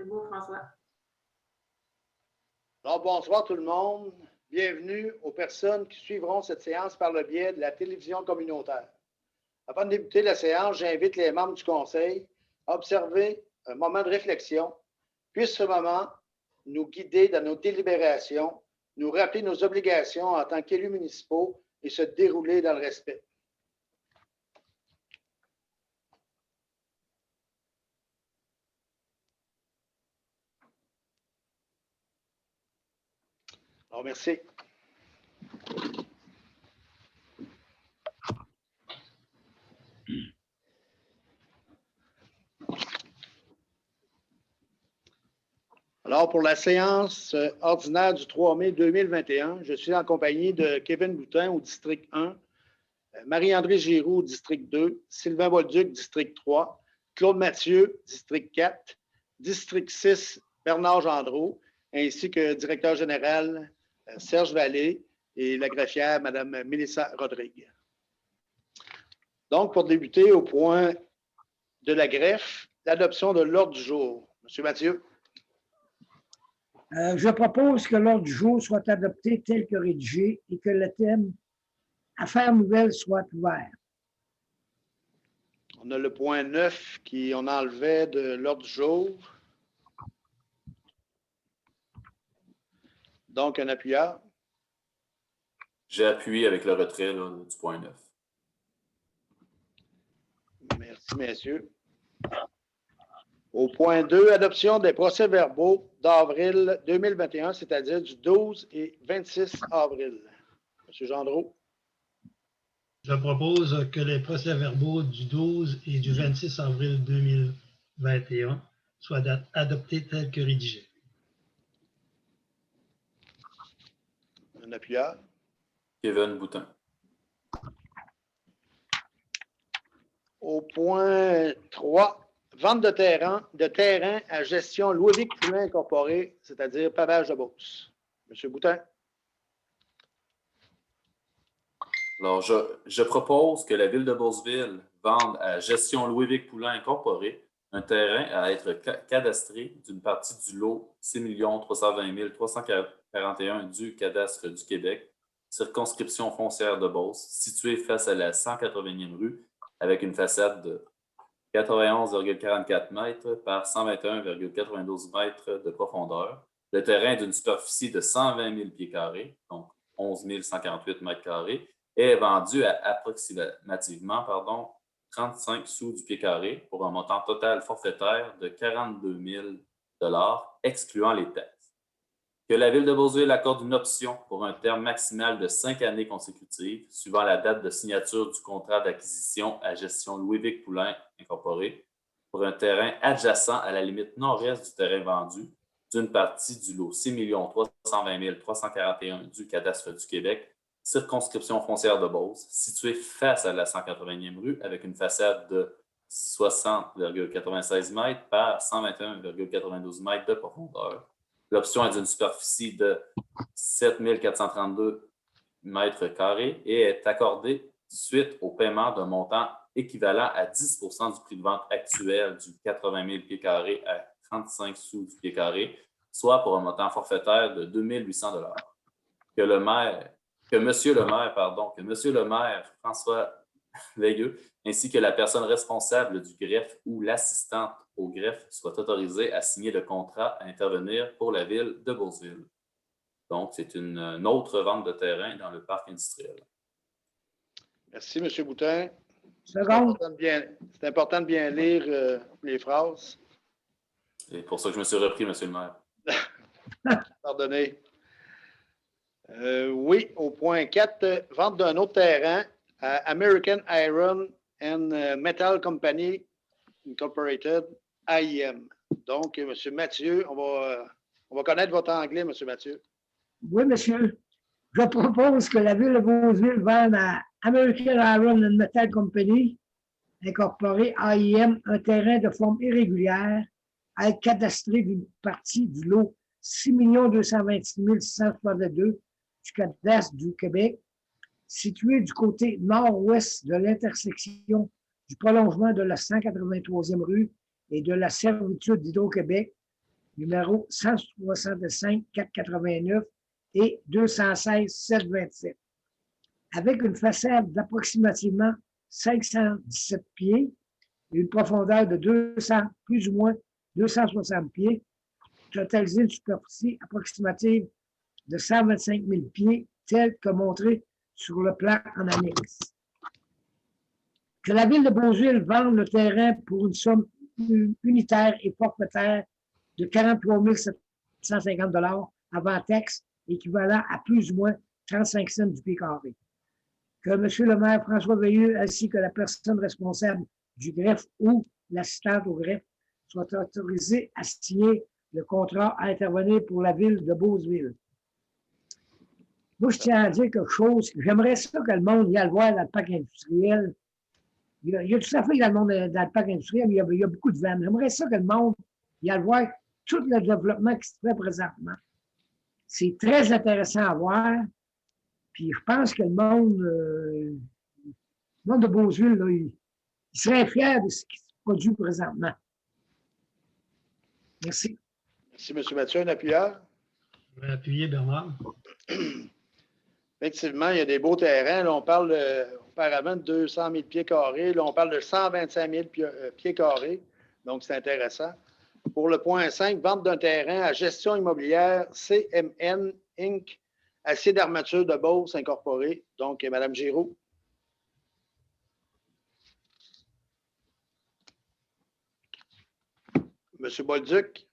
C'est beau, François. Alors, bonsoir tout le monde. Bienvenue aux personnes qui suivront cette séance par le biais de la télévision communautaire. Avant de débuter la séance, j'invite les membres du Conseil à observer un moment de réflexion. Puisse ce moment nous guider dans nos délibérations, nous rappeler nos obligations en tant qu'élus municipaux et se dérouler dans le respect. Alors, merci. Alors, pour la séance ordinaire du 3 mai 2021, je suis en compagnie de Kevin Boutin au district 1, Marie-André Giroux au district 2, Sylvain Bolduc, district 3, Claude Mathieu, district 4, district 6, Bernard Gendreau, ainsi que directeur général Serge Vallée et la greffière Mme Mélissa Rodrigue. Donc, pour débuter au point de la greffe, l'adoption de l'ordre du jour. Monsieur Mathieu. Je propose que l'ordre du jour soit adopté tel que rédigé et que le thème Affaires nouvelles soit ouvert. On a le point 9 qu'on enlevait de l'ordre du jour. Donc, un appuyeur. J'ai appuyé avec le retrait là, du point 9. Merci, messieurs. Au point 2, adoption des procès-verbaux d'avril 2021, c'est-à-dire du 12 et 26 avril. Monsieur Gendreau. Je propose que les procès-verbaux du 12 et du 26 avril 2021 soient adoptés tels que rédigés. Un appuyeur. Kevin Boutin. Au point 3, vente de terrain à gestion Louis-Vic Poulin Incorporé, c'est-à-dire pavage de Beauce. Monsieur Boutin. Alors, je propose que la Ville de Beauceville vende à Gestion Louis-Vic Poulin Incorporé un terrain à être cadastré d'une partie du lot 6 320 341 du cadastre du Québec, circonscription foncière de Beauce, située face à la 180e rue, avec une façade de 91,44 mètres par 121,92 mètres de profondeur. Le terrain est d'une superficie de 120 000 pieds carrés, donc 11 148 mètres carrés, est vendu à approximativement 35 sous du pied carré pour un montant total forfaitaire de 42 000 excluant les taxes. Que la Ville de Beauceville accorde une option pour un terme maximal de 5 années consécutives, suivant la date de signature du contrat d'acquisition à gestion Louis-Vic Poulin Incorporé, pour un terrain adjacent à la limite nord-est du terrain vendu, d'une partie du lot 6 320 341 du cadastre du Québec, circonscription foncière de Beauce, située face à la 180e rue avec une façade de 60,96 mètres par 121,92 mètres de profondeur. L'option est d'une superficie de 7 432 mètres carrés et est accordée suite au paiement d'un montant équivalent à 10 du prix de vente actuel du 80 000 pieds carrés à 35 sous du pied carré, soit pour un montant forfaitaire de 2 800 $. Que Monsieur le maire François Veilleux, ainsi que la personne responsable du greffe ou l'assistante au greffe soit autorisée à signer le contrat à intervenir pour la Ville de Beauceville. Donc, c'est une autre vente de terrain dans le parc industriel. Merci, M. Boutin. C'est important de bien lire les phrases. C'est pour ça que je me suis repris, M. le maire. Pardonnez. Oui, au point 4, vente d'un autre terrain à American Iron and Metal Company Incorporated, AIM. Donc, M. Mathieu, on va connaître votre anglais, M. Mathieu. Oui, monsieur. Je propose que la Ville de Beauceville vende à American Iron and Metal Company Incorporé, AIM, un terrain de forme irrégulière à être cadastré d'une partie du lot 6 226 662 du cadastre du Québec, situé du côté nord-ouest de l'intersection du prolongement de la 183e rue et de la servitude d'Hydro-Québec, numéro 165 489 et 216 727. Avec une façade d'approximativement 517 pieds et une profondeur de plus ou moins 260 pieds, totaliser une superficie approximative de 125 000 pieds, tel que montré sur le plan en annexe. Que la ville de Beauceville vende le terrain pour une somme unitaire et forfaitaire de 43 750 $ avant taxe, équivalent à plus ou moins 35 cents du pied carré. Que M. le maire François Veilleux ainsi que la personne responsable du greffe ou l'assistante au greffe soient autorisés à signer le contrat à intervenir pour la ville de Beauceville. Moi, je tiens à dire quelque chose. J'aimerais ça que le monde y aille voir dans le parc industriel. Il y a tout à fait dans le monde dans le parc industriel, mais il y a beaucoup de vent. J'aimerais ça que le monde y aille voir tout le développement qui se fait présentement. C'est très intéressant à voir. Puis je pense que le monde de Beauceville, là, il serait fier de ce qui se produit présentement. Merci. Merci, M. Mathieu. Un appuyeur? Je vais appuyer Bernard. Effectivement, il y a des beaux terrains. Là, on parle auparavant de 200 000 pieds carrés. Là, on parle de 125 000 pieds carrés. Donc, c'est intéressant. Pour le point 5, vente d'un terrain à gestion immobilière CMN Inc. Acier d'armature de Beauce incorporé. Donc, Mme Giroux. M. Bolduc.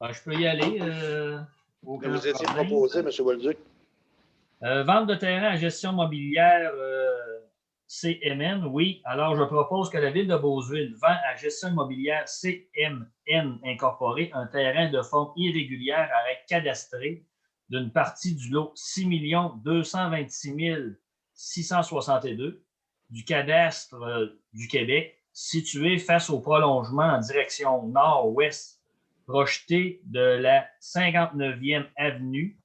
Je peux y aller. Vous étiez proposé, M. Bolduc. Vente de terrain à gestion mobilière CMN, oui. Alors, je propose que la Ville de Beauceville vend à gestion immobilière CMN incorporé un terrain de forme irrégulière avec cadastré d'une partie du lot 6 226 662 du cadastre du Québec, situé face au prolongement en direction nord-ouest, projeté de la 59e avenue,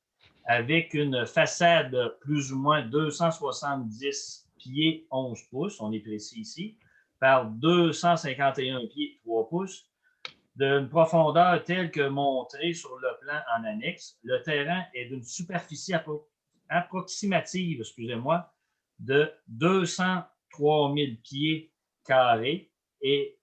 avec une façade plus ou moins 270 pieds 11 pouces, on est précis ici, par 251 pieds 3 pouces, d'une profondeur telle que montrée sur le plan en annexe. Le terrain est d'une superficie approximative, de 203 000 pieds carrés et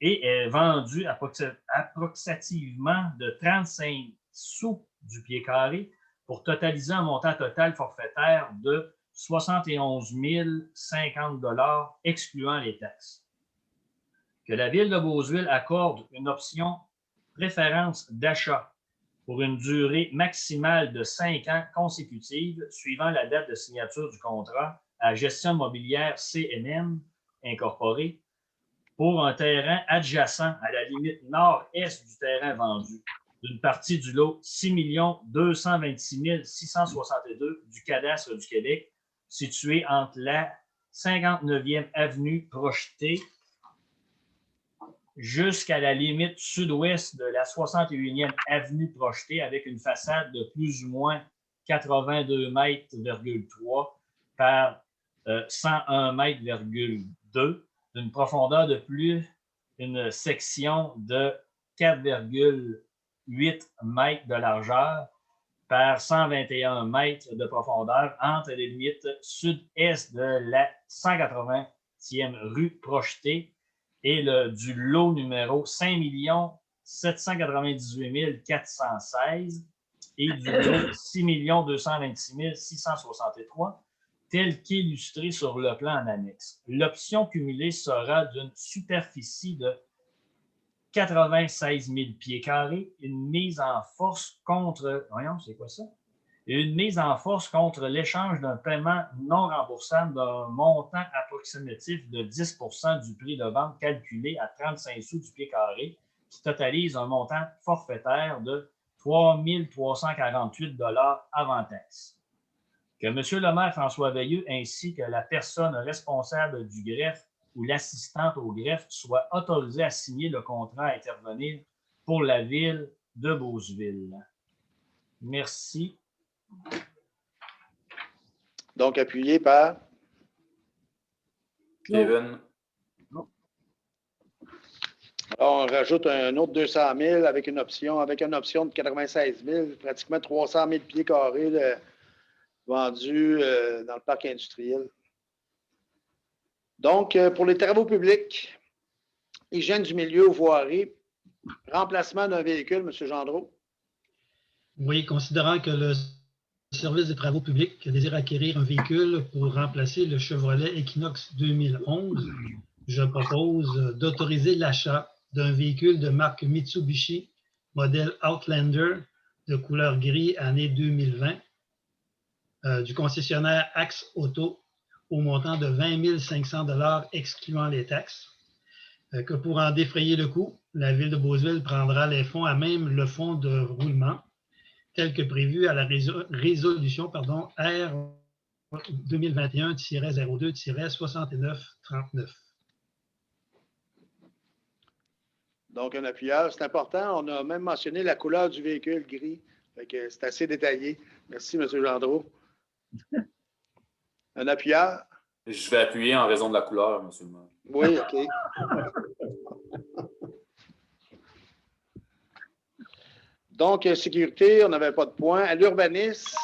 est vendu approximativement de 35 sous du pied carré pour totaliser un montant total forfaitaire de 71 050 $ excluant les taxes. Que la Ville de Beauceville accorde une option préférence d'achat pour une durée maximale de 5 ans consécutive suivant la date de signature du contrat à gestion mobilière CNM incorporée pour un terrain adjacent à la limite nord-est du terrain vendu d'une partie du lot 6 226 662 du cadastre du Québec, situé entre la 59e avenue projetée jusqu'à la limite sud-ouest de la 61e avenue projetée avec une façade de plus ou moins 82 mètres, par 101 mètres, d'une profondeur de plus une section de 4,8 mètres de largeur par 121 mètres de profondeur entre les limites sud-est de la 180e rue projetée et du lot numéro 5 798 416 et du lot 6 226 663, tel qu'illustré sur le plan en annexe. L'option cumulée sera d'une superficie de 96 000 pieds carrés, une mise en force contre... Voyons, c'est quoi ça? Une mise en force contre l'échange d'un paiement non remboursable d'un montant approximatif de 10 % du prix de vente calculé à 35 sous du pied carré, qui totalise un montant forfaitaire de 3 348 $ avant taxe. Que M. le maire François Veilleux ainsi que la personne responsable du greffe ou l'assistante au greffe soient autorisés à signer le contrat à intervenir pour la Ville de Beauceville. Merci. Donc, appuyé par Kevin. On rajoute un autre 200 000 avec une option de 96 000, pratiquement 300 000 pieds carrés vendus dans le parc industriel. Donc, pour les travaux publics, hygiène du milieu aux voiries, remplacement d'un véhicule, M. Gendreau. Oui, considérant que le service des travaux publics désire acquérir un véhicule pour remplacer le Chevrolet Equinox 2011, je propose d'autoriser l'achat d'un véhicule de marque Mitsubishi, modèle Outlander, de couleur gris, année 2020, du concessionnaire Axe Auto, au montant de 20 500 $ excluant les taxes. Que pour en défrayer le coût, la Ville de Beauceville prendra les fonds à même le fonds de roulement, tel que prévu à la résolution R 2021-02-6939. Donc, un appuyeur, c'est important. On a même mentionné la couleur du véhicule gris. C'est assez détaillé. Merci, M. Gendreau. Un appuyeur? Je vais appuyer en raison de la couleur, M. le maire. Oui, OK. Donc, sécurité, on n'avait pas de point. À l'urbanisme,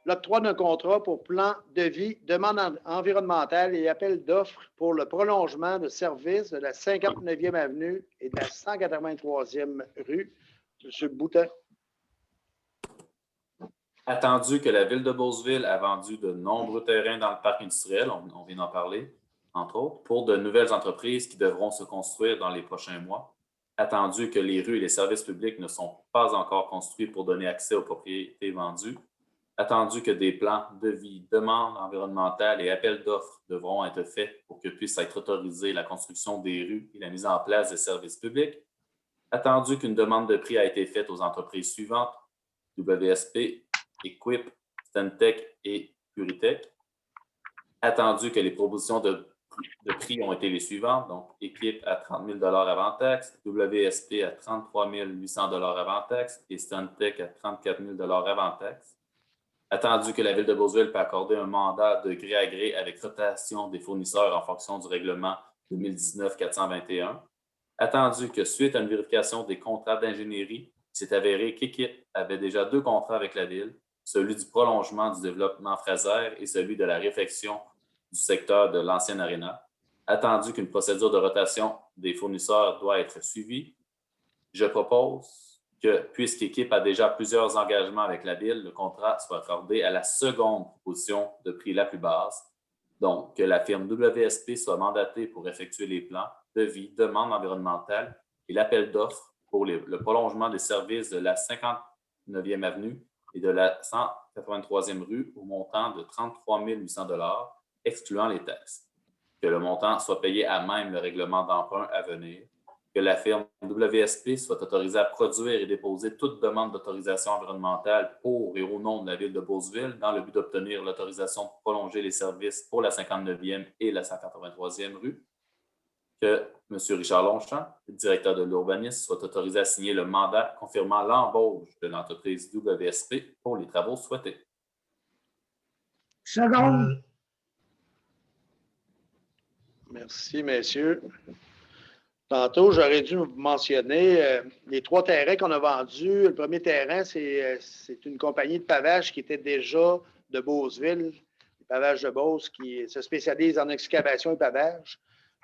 l'octroi d'un contrat pour plan de vie, demande environnementale et appel d'offres pour le prolongement de services de la 59e avenue et de la 183e rue. M. Boutin. Attendu que la Ville de Beauceville a vendu de nombreux terrains dans le parc industriel, on vient d'en parler, entre autres, pour de nouvelles entreprises qui devront se construire dans les prochains mois. Attendu que les rues et les services publics ne sont pas encore construits pour donner accès aux propriétés vendues. Attendu que des plans de vie, demandes environnementales et appels d'offres devront être faits pour que puisse être autorisée la construction des rues et la mise en place des services publics. Attendu qu'une demande de prix a été faite aux entreprises suivantes, WSP, Equip, Stantec et Puritech. Attendu que les propositions de prix ont été les suivantes, donc Equip à 30 000 $ avant taxe, WSP à 33 800 $ avant taxe et Stantec à 34 000 $ avant taxe. Attendu que la Ville de Beauceville peut accorder un mandat de gré à gré avec rotation des fournisseurs en fonction du règlement 2019-421. Attendu que suite à une vérification des contrats d'ingénierie, il s'est avéré qu'Equip avait déjà 2 contrats avec la Ville, celui du prolongement du développement Fraser et celui de la réfection du secteur de l'ancienne aréna. Attendu qu'une procédure de rotation des fournisseurs doit être suivie, je propose que, puisqu'Equip a déjà plusieurs engagements avec la Ville, le contrat soit accordé à la seconde proposition de prix la plus basse. Donc, que la firme WSP soit mandatée pour effectuer les plans, devis, demandes environnementales et l'appel d'offres pour le prolongement des services de la 59e avenue et de la 183e rue au montant de 33 800 $, excluant les taxes. Que le montant soit payé à même le règlement d'emprunt à venir. Que la firme WSP soit autorisée à produire et déposer toute demande d'autorisation environnementale pour et au nom de la Ville de Beauceville dans le but d'obtenir l'autorisation de prolonger les services pour la 59e et la 183e rue. Que M. Richard Longchamp, directeur de l'urbanisme, soit autorisé à signer le mandat confirmant l'embauche de l'entreprise WSP pour les travaux souhaités. Seconde. Merci, messieurs. Tantôt, j'aurais dû vous mentionner les 3 terrains qu'on a vendus. Le premier terrain, c'est une compagnie de pavage qui était déjà de Beauceville, les pavages de Beauce, qui se spécialise en excavation et pavage.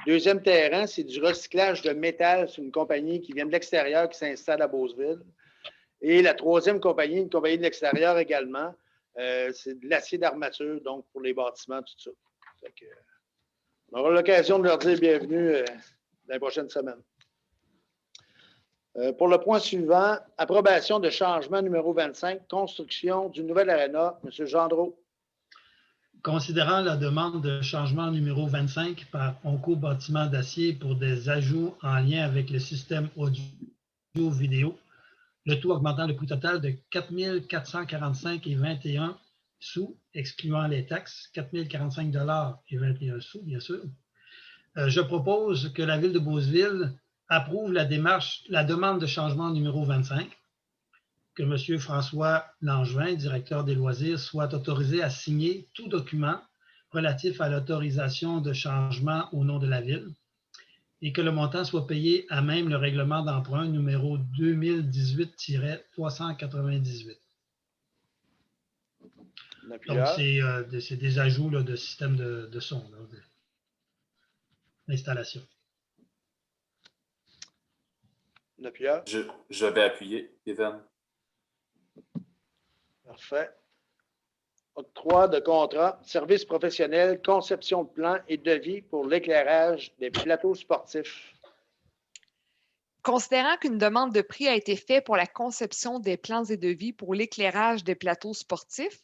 Deuxième terrain, c'est du recyclage de métal. C'est une compagnie qui vient de l'extérieur, qui s'installe à Beauceville. Et la troisième compagnie, une compagnie de l'extérieur également, c'est de l'acier d'armature, donc pour les bâtiments, tout ça. On aura l'occasion de leur dire bienvenue la prochaine semaine. Pour le point suivant, approbation de changement numéro 25, construction du nouvel aréna. M. Gendreau. Considérant la demande de changement numéro 25 par Onco Bâtiment d'Acier pour des ajouts en lien avec le système audio-vidéo, le tout augmentant le coût total de 4 445,21 sous, excluant les taxes, 4 045 $ et 21 sous, bien sûr. Je propose que la Ville de Beauceville approuve la demande de changement numéro 25, que M. François Langevin, directeur des loisirs, soit autorisé à signer tout document relatif à l'autorisation de changement au nom de la Ville et que le montant soit payé à même le règlement d'emprunt numéro 2018-398. Donc, c'est des ajouts là, de système de son, d'installation. Je vais appuyer, Kevin. Parfait. Octroi de contrat, services professionnels, conception de plans et devis pour l'éclairage des plateaux sportifs. Considérant qu'une demande de prix a été faite pour la conception des plans et devis pour l'éclairage des plateaux sportifs,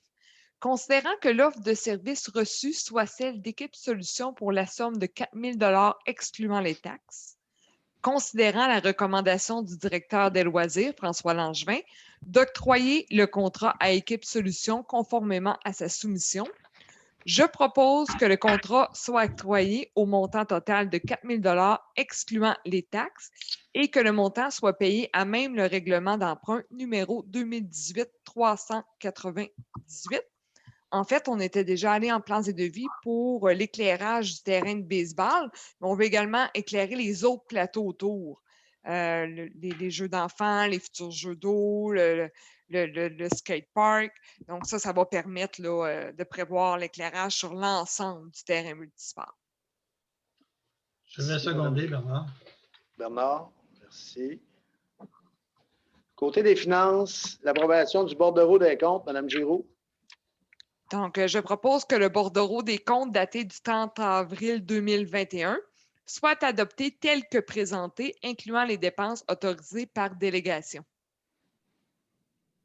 considérant que l'offre de service reçue soit celle d'Équipe Solutions pour la somme de 4 000 $ excluant les taxes, considérant la recommandation du directeur des loisirs, François Langevin, d'octroyer le contrat à Équipe Solutions conformément à sa soumission, je propose que le contrat soit octroyé au montant total de 4 000 $ excluant les taxes et que le montant soit payé à même le règlement d'emprunt numéro 2018-398. En fait, on était déjà allé en plans et devis pour l'éclairage du terrain de baseball, mais on veut également éclairer les autres plateaux autour. Les jeux d'enfants, les futurs jeux d'eau, le skatepark. Donc, ça va permettre là, de prévoir l'éclairage sur l'ensemble du terrain multisport. Je vais seconder, Bernard. Bernard, merci. Côté des finances, l'approbation du bordereau des comptes, Mme Giroux. Donc, je propose que le bordereau des comptes daté du 30 avril 2021 soit adopté tel que présenté, incluant les dépenses autorisées par délégation.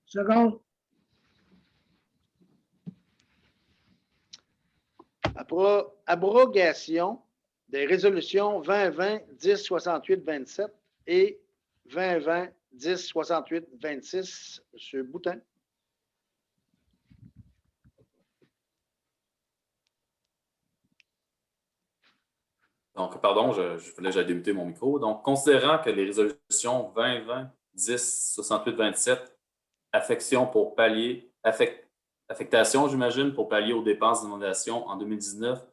Second. Abrogation des résolutions 2020-1068-27 et 2020-1068-26. M. Boutin. Donc, pardon, j'ai débuté mon micro. Donc, considérant que les résolutions 2020-1068-27, affectation, j'imagine, pour pallier aux dépenses d'inondation en 2019,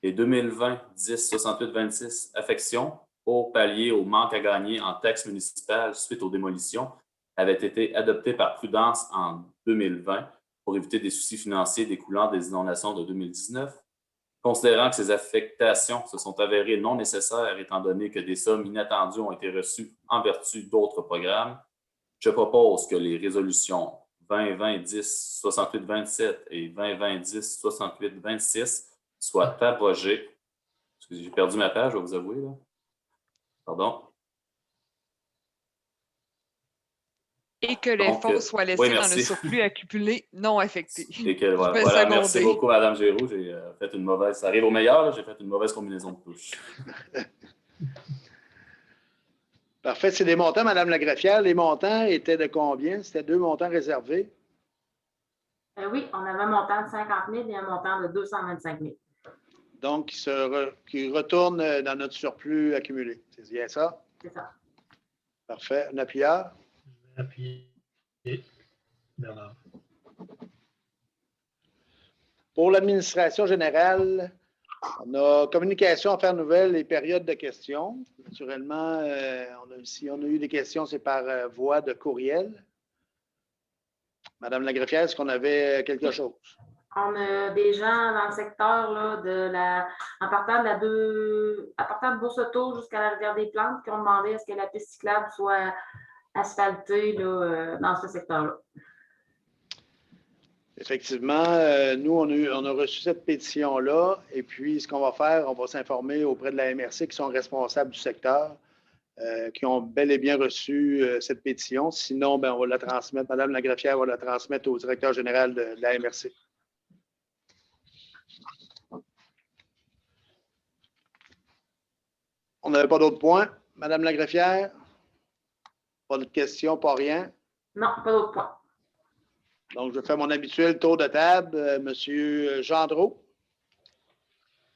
et 2020-1068-26, affection pour pallier au manque à gagner en taxes municipales suite aux démolitions, avaient été adoptées par prudence en 2020 pour éviter des soucis financiers découlant des inondations de 2019. Considérant que ces affectations se sont avérées non nécessaires étant donné que des sommes inattendues ont été reçues en vertu d'autres programmes, je propose que les résolutions 2020-1068-27 et 2020-1068-26 soient abrogées. Excusez, j'ai perdu ma page, je vais vous avouer. Là. Pardon. Et que les fonds soient laissés dans le surplus accumulé non affecté. Et que, voilà, merci beaucoup, Mme Giroux. J'ai fait une mauvaise... Ça arrive au meilleur, j'ai fait une mauvaise combinaison de touches. Parfait. C'est des montants, Mme la greffière. Les montants étaient de combien? C'était 2 montants réservés? Oui, on avait un montant de 50 000 et un montant de 225 000. Donc, qui retourne dans notre surplus accumulé. C'est bien ça? C'est ça. Parfait. Un appuyeur? Appuyer. Bernard. Pour l'administration générale, on a communication, affaires nouvelles et période de questions. Naturellement, si on a eu des questions, c'est par voie de courriel. Madame la greffière, est-ce qu'on avait quelque chose? On a des gens dans le secteur là, en partant de Bourse-Auto jusqu'à la rivière des Plantes qui ont demandé est-ce que la piste cyclable soit asphaltée là, dans ce secteur-là. Effectivement, nous, on a reçu cette pétition-là et puis ce qu'on va faire, on va s'informer auprès de la MRC qui sont responsables du secteur, qui ont bel et bien reçu cette pétition. Sinon, on va la transmettre, Madame la greffière va la transmettre au directeur général de la MRC. On n'avait pas d'autres points. Madame la greffière? Pas de questions, pas rien? Non, pas d'autres points. Donc, je fais mon habituel tour de table. Monsieur Gendreau?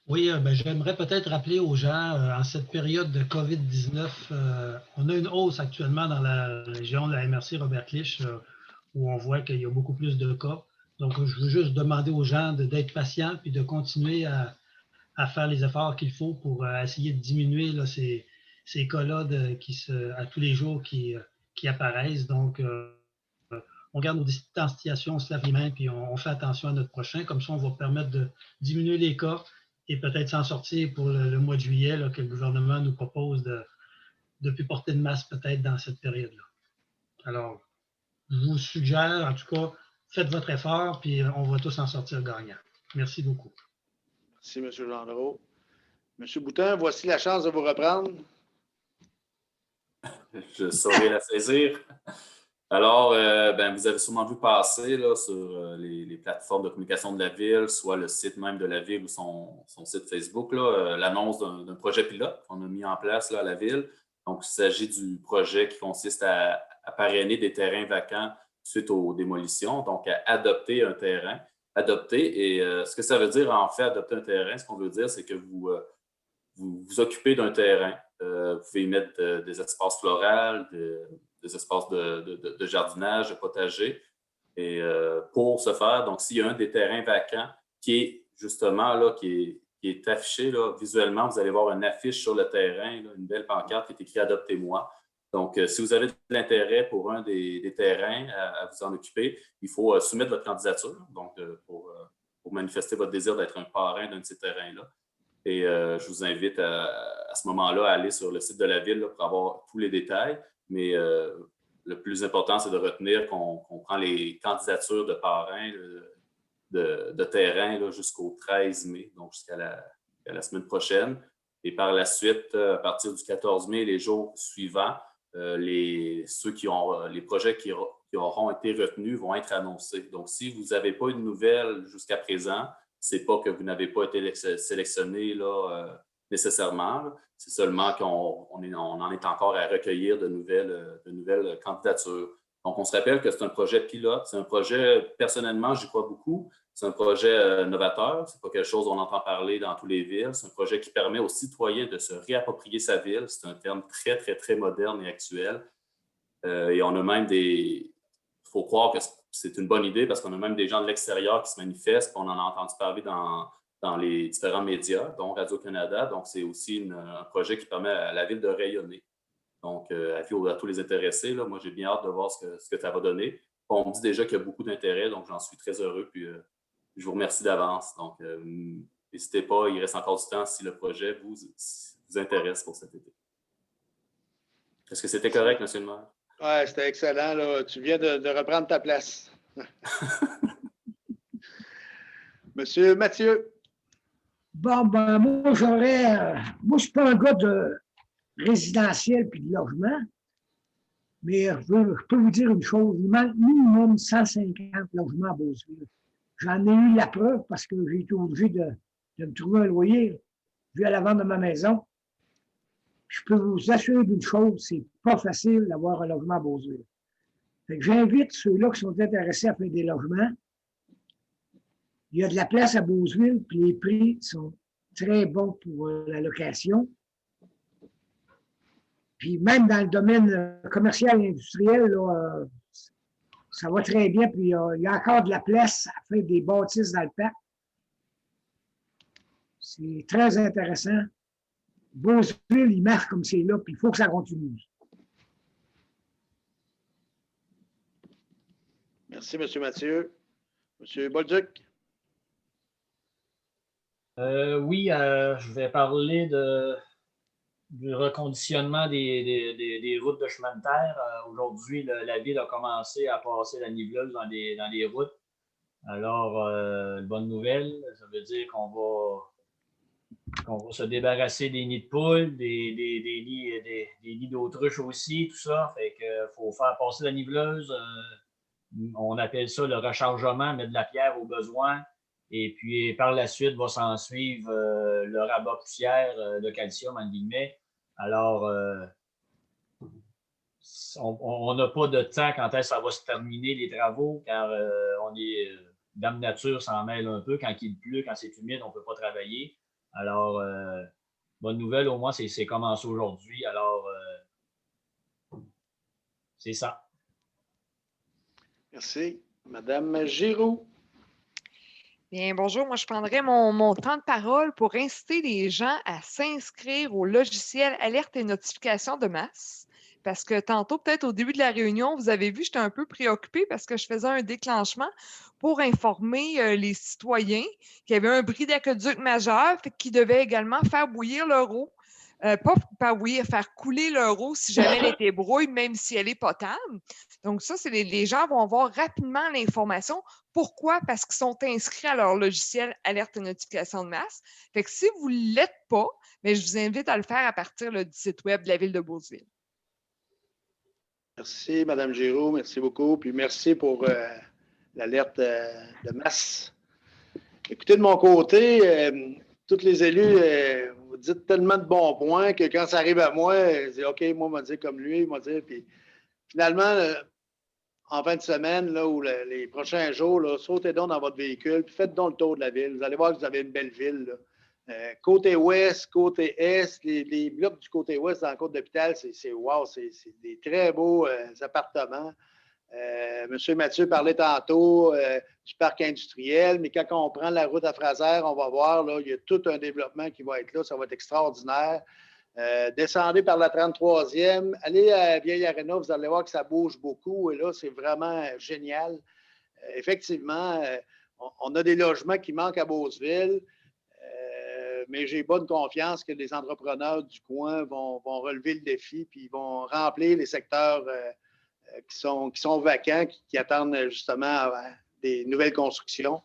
Oui, j'aimerais peut-être rappeler aux gens, en cette période de COVID-19, on a une hausse actuellement dans la région de la MRC Robert-Clich, où on voit qu'il y a beaucoup plus de cas. Donc, je veux juste demander aux gens d'être patients puis de continuer à à faire les efforts qu'il faut pour essayer de diminuer là, ces cas-là à tous les jours qui apparaissent. Donc, on garde nos distanciations, on se lave les mains, puis on fait attention à notre prochain. Comme ça, on va permettre de diminuer les cas et peut-être s'en sortir pour le mois de juillet là, que le gouvernement nous propose de ne plus porter de masque peut-être dans cette période-là. Alors, je vous suggère, en tout cas, faites votre effort, puis on va tous en sortir gagnants. Merci beaucoup. Merci, M. Gendreau. M. Boutin, voici la chance de vous reprendre. Je saurai la saisir. Alors, vous avez sûrement vu passer là, sur les plateformes de communication de la Ville, soit le site même de la Ville ou son site Facebook, l'annonce d'un projet pilote qu'on a mis en place là, à la Ville. Donc, il s'agit du projet qui consiste à parrainer des terrains vacants suite aux démolitions, donc à adopter un terrain. Adopter, et ce que ça veut dire, en fait, adopter un terrain, ce qu'on veut dire, c'est que vous vous occupez d'un terrain. Vous pouvez y mettre des espaces floraux, des espaces de jardinage, de potager. Et pour ce faire, donc s'il y a un des terrains vacants qui est justement là, qui est affiché là, visuellement, vous allez voir une affiche sur le terrain, là, une belle pancarte qui est écrite « Adoptez-moi ». Donc, si vous avez de l'intérêt pour un des terrains à vous en occuper, il faut soumettre votre candidature donc, pour manifester votre désir d'être un parrain d'un de ces terrains-là. Et je vous invite à ce moment-là à aller sur le site de la Ville là, pour avoir tous les détails. Mais le plus important, c'est de retenir qu'on prend les candidatures de parrains de terrain jusqu'au 13 mai, donc jusqu'à la semaine prochaine. Et par la suite, à partir du 14 mai, les jours suivants, les projets qui auront été retenus vont être annoncés. Donc, si vous n'avez pas eu de nouvelles jusqu'à présent, ce n'est pas que vous n'avez pas été sélectionné là, nécessairement. Là. C'est seulement qu'on en est encore à recueillir de nouvelles candidatures. Donc, on se rappelle que c'est un projet pilote. C'est un projet, personnellement, j'y crois beaucoup. C'est un projet novateur. Ce n'est pas quelque chose dont on entend parler dans toutes les villes. C'est un projet qui permet aux citoyens de se réapproprier sa ville. C'est un terme très, très, très moderne et actuel. Et on a même il faut croire que c'est une bonne idée parce qu'on a même des gens de l'extérieur qui se manifestent. On en a entendu parler dans les différents médias, dont Radio-Canada. Donc, c'est aussi un projet qui permet à la ville de rayonner. Donc, à tous les intéressés, là, moi, j'ai bien hâte de voir ce que ça va donner. On me dit déjà qu'il y a beaucoup d'intérêt, donc j'en suis très heureux. Puis, je vous remercie d'avance. Donc, n'hésitez pas, il reste encore du temps si le projet vous intéresse pour cet été. Est-ce que c'était correct, M. le maire? Oui, c'était excellent. Là. Tu viens de reprendre ta place. Monsieur Mathieu. Bon, ben, moi, moi, je suis pas un gars de résidentiel puis de logement, mais je peux vous dire une chose. Il manque minimum 150 logements à Beauceville. J'en ai eu la preuve parce que j'ai été obligé de me trouver un loyer vu à la vente de ma maison. Je peux vous assurer d'une chose, c'est pas facile d'avoir un logement à Beauceville. Fait que j'invite ceux-là qui sont intéressés à faire des logements. Il y a de la place à Beauceville, puis les prix sont très bons pour la location. Puis même dans le domaine commercial et industriel, là, ça va très bien. Puis il y a encore de la place à faire des bâtisses dans le parc. C'est très intéressant. Beauceville, il marche comme c'est là, puis il faut que ça continue. Merci, M. Mathieu. M. Bolduc. Oui, je vais parler du reconditionnement des routes de chemin de terre. Aujourd'hui, la Ville a commencé à passer la niveleuse dans les routes. Alors, bonne nouvelle, ça veut dire qu'on va se débarrasser des nids de poules, des nids d'autruche aussi, tout ça. Fait qu'il faut faire passer la niveleuse. On appelle ça le rechargement, mettre de la pierre au besoin. Et puis, par la suite, va s'en suivre le rabat poussière de calcium, en guillemets. Alors, on n'a pas de temps quand est-ce que ça va se terminer, les travaux, car Dame Nature s'en mêle un peu. Quand il pleut, quand c'est humide, on ne peut pas travailler. Alors, bonne nouvelle, au moins, c'est commencé aujourd'hui. Alors, c'est ça. Merci. Madame Giroux. Bien, bonjour. Moi, je prendrais mon temps de parole pour inciter les gens à s'inscrire au logiciel Alerte et notifications de masse. Parce que tantôt, peut-être au début de la réunion, vous avez vu, j'étais un peu préoccupée parce que je faisais un déclenchement pour informer les citoyens qu'il y avait un bris d'aqueduc majeur, fait qu'ils devaient également faire bouillir leur eau. Pas bouillir, faire couler leur eau si jamais elle était brouille, même si elle est potable. Donc, ça, c'est les gens vont voir rapidement l'information. Pourquoi? Parce qu'ils sont inscrits à leur logiciel Alerte et notification de masse. Fait que si vous ne l'êtes pas, mais je vous invite à le faire à partir du site web de la Ville de Beauceville. Merci, Mme Giroux. Merci beaucoup. Puis merci pour l'alerte de masse. Écoutez, de mon côté, tous les élus, vous dites tellement de bons points que quand ça arrive à moi, je dis OK, moi, on m'a dit comme lui, il m'a dit. Puis finalement, en fin de semaine là, ou les prochains jours, là, sautez donc dans votre véhicule, puis faites donc le tour de la ville. Vous allez voir que vous avez une belle ville. Là. Côté ouest, côté est, les blocs du côté ouest dans la côte d'hôpital, c'est wow, c'est des très beaux appartements. Monsieur Mathieu parlait tantôt du parc industriel, mais quand on prend la route à Fraser, on va voir, là, il y a tout un développement qui va être là, ça va être extraordinaire. Descendez par la 33e, allez à Vieille Arena, vous allez voir que ça bouge beaucoup, et là, c'est vraiment génial. Effectivement, on a des logements qui manquent à Beauceville, mais j'ai bonne confiance que les entrepreneurs du coin vont relever le défi, puis ils vont remplir les secteurs qui sont vacants, qui attendent justement des nouvelles constructions.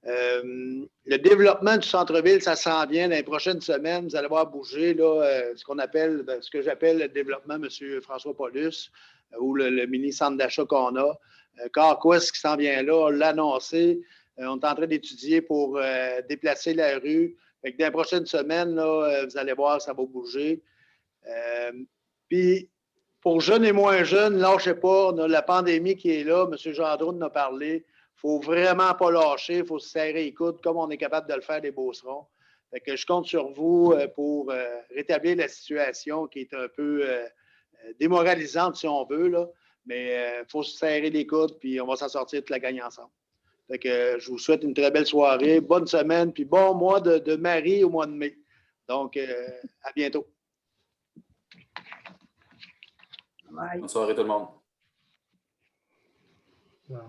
Le développement du centre-ville, ça s'en vient dans les prochaines semaines. Vous allez voir bouger là, ce que j'appelle le développement M. François Paulus ou le mini-centre d'achat qu'on a. CarQuest qui s'en vient là, on l'a annoncé. On est en train d'étudier pour déplacer la rue. Fait que dans les prochaines semaines, là, vous allez voir, ça va bouger. Puis, pour jeunes et moins jeunes, lâchez pas. On a la pandémie qui est là. M. Gendron en a parlé. Il ne faut vraiment pas lâcher. Il faut se serrer les coudes comme on est capable de le faire des Beaucerons. Fait que je compte sur vous pour rétablir la situation qui est un peu démoralisante, si on veut. Là. Mais il faut se serrer les coudes puis on va s'en sortir toute la gang ensemble. Fait que je vous souhaite une très belle soirée, bonne semaine, puis bon mois de Marie au mois de mai. Donc, à bientôt. Bye. Bonne soirée tout le monde. Wow.